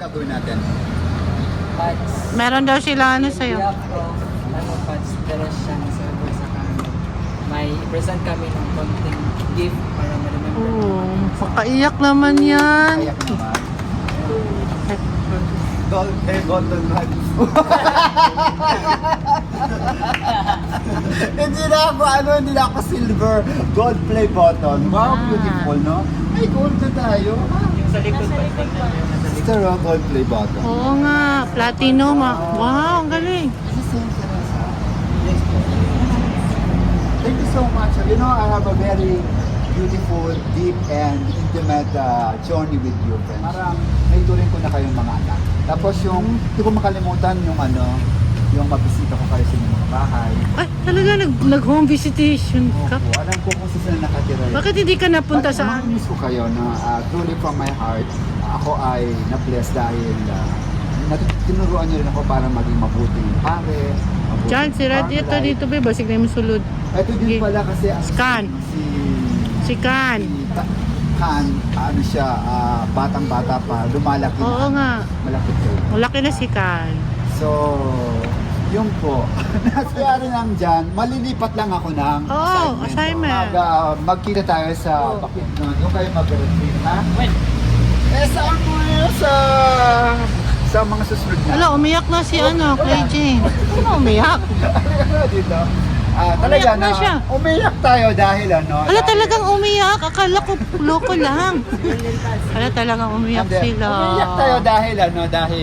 gagawin natin? Pads. Meron daw sila ano sa'yo. Pads, pero siyang server sa kami. May present kami ng konting gift para ma-remember. Oo, makaiyak naman yan. Ayak naman. Golden man. Hindi na ako silver. Gold play button. Wow, beautiful, no? Ay, gold na tayo. Yung sa likod pa, tingnan nyo. Nasa likod. Sister, gold play button. Oo nga, platinum ah. Wow, ang galing. Thank you so much. You know, I have a very beautiful, deep, and intimate journey with you, friends. Parang naituring ko na kayong mga anak. Tapos yung, hindi ko makalimutan yung yung mabisita ko kayo sa inyong mga bahay. Ay, talaga nag-home visitation ka? Opo, alam ko kung saan sila nakatira. Bakit hindi ka napunta sa... Miss ko kayo na truly from my heart, ako ay na-bless dahil tinuruan niyo rin ako para maging mabuting pare. Diyan, si Rad, ito dito ba? Basig na yung sulod. Ito din pala kasi Scan. Si Kan. Kan, ano siya, batang-bata pa, lumalaki Oo nga. malapit kayo. Malaki na si Kan. So, yun po. Nangyari lang dyan, malilipat lang ako ng assignment. Magkita tayo sa bakit nun. Yung kayo mag-retreat, ha? Saan mo yun sa mga susunod na? Ala, umiyak na si Clay Jane. Sino umiyak? Dito. Talaga Umiyak na siya. Umiyak tayo dahil Ala, talagang umiyak. Akala ko loko lang. Ala, talagang umiyak sila. Umiyak tayo dahil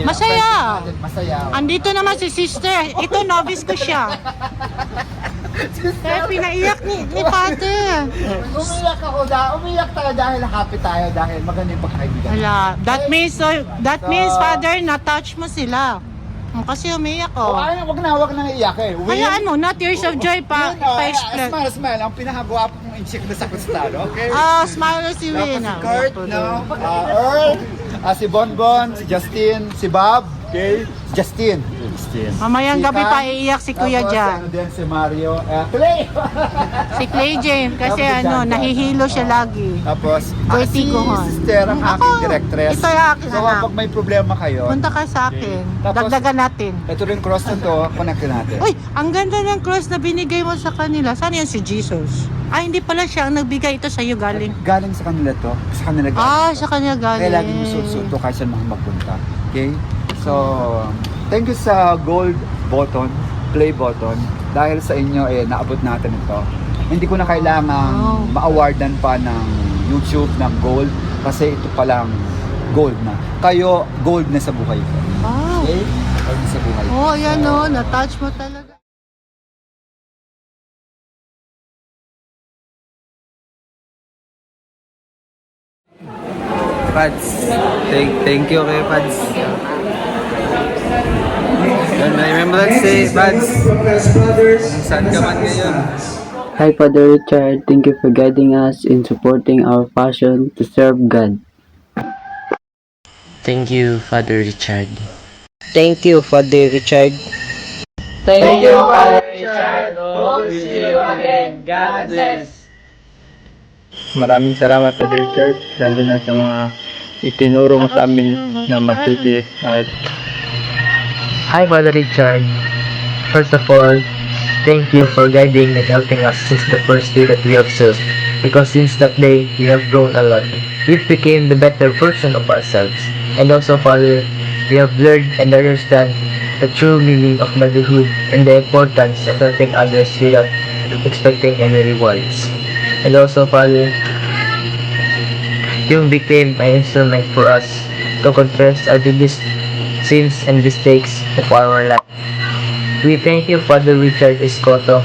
Masaya. Masaya. Andito naman si sister. Ito, novice ko siya. Kaya pinaiyak ni Father. Umiyak tayo dahil happy tayo dahil maganda yung pagkaibigan. Ala, that means Father, na-touch mo sila. Kasi umiyak Wag na iyak eh. Hayaan mo, not tears of joy pa. Pa-express. Smile. Ang pinakagwapo mong inchik na sa Cristalo, okay? Smile si Tapos Win. si Kurt, no? Earl, si Bonbon, si Justin, si Bob, okay? Justin. Mamayang Si gabi Kan, pa iiyak si Kuya tapos, Jan. din si Mario. Clay! Si Clay Jane. Kasi Tapos si Jan. nahihilo siya lagi. Tapos, Vertigo, si hon. sister ang Ako, aking directress. ito yung aking So, anak. kapag may problema kayo, Punta ka sa akin. Tapos- Dagdagan natin. ito rin cross na to, connect natin. Uy, ang ganda ng cross na binigay mo sa kanila. Saan yan si Jesus? Ay, hindi pala siya ang nagbigay ito sa iyo galing. Galing sa kanila to. Sa kanila galing. Sa kanya galing. Kaya lagi susuot to kahit saan mga magpunta. Okay? So, thank you sa gold button, play button. Dahil sa inyo, naabot natin ito. Hindi ko na kailangan ma-awardan pa ng YouTube ng gold kasi ito palang gold na. Kayo, gold na sa buhay ko. Wow. Okay? Gold na sa buhay ko. Ayan na-touch mo talaga. Pads, thank you kay Pads. And remembrance day, Pads. Saan ka man ngayon? Hi Father Richard, thank you for guiding us in supporting our passion to serve God. Thank you, Father Richard. Thank you Father Richard. Thank you, Father Richard. Hope to see you again. God bless. Maraming salamat Father Richard, lalo na sa mga itinuro mo sa amin na magtiti. Hi, Father Richard. First of all, thank you for guiding and helping us since the first day that we have served. Because since that day, we have grown a lot. We've become the better version of ourselves. And also, Father, we have learned and understand the true meaning of motherhood and the importance of helping others without expecting any rewards. And also, Father, you became an instrument for us to confess our biggest sins and mistakes of our life. We thank you, Father Richard Escoto.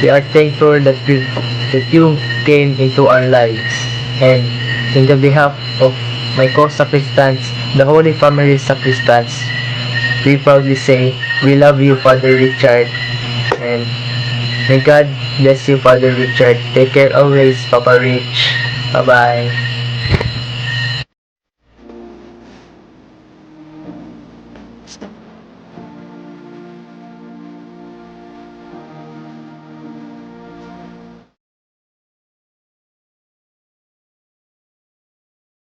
We are thankful that you came into our lives. And in the behalf of my co-sacristans, the Holy Family Sacristans, we proudly say, we love you, Father Richard. And may God bless you, Father Richard. Take care always, Papa Rich. Bye-bye.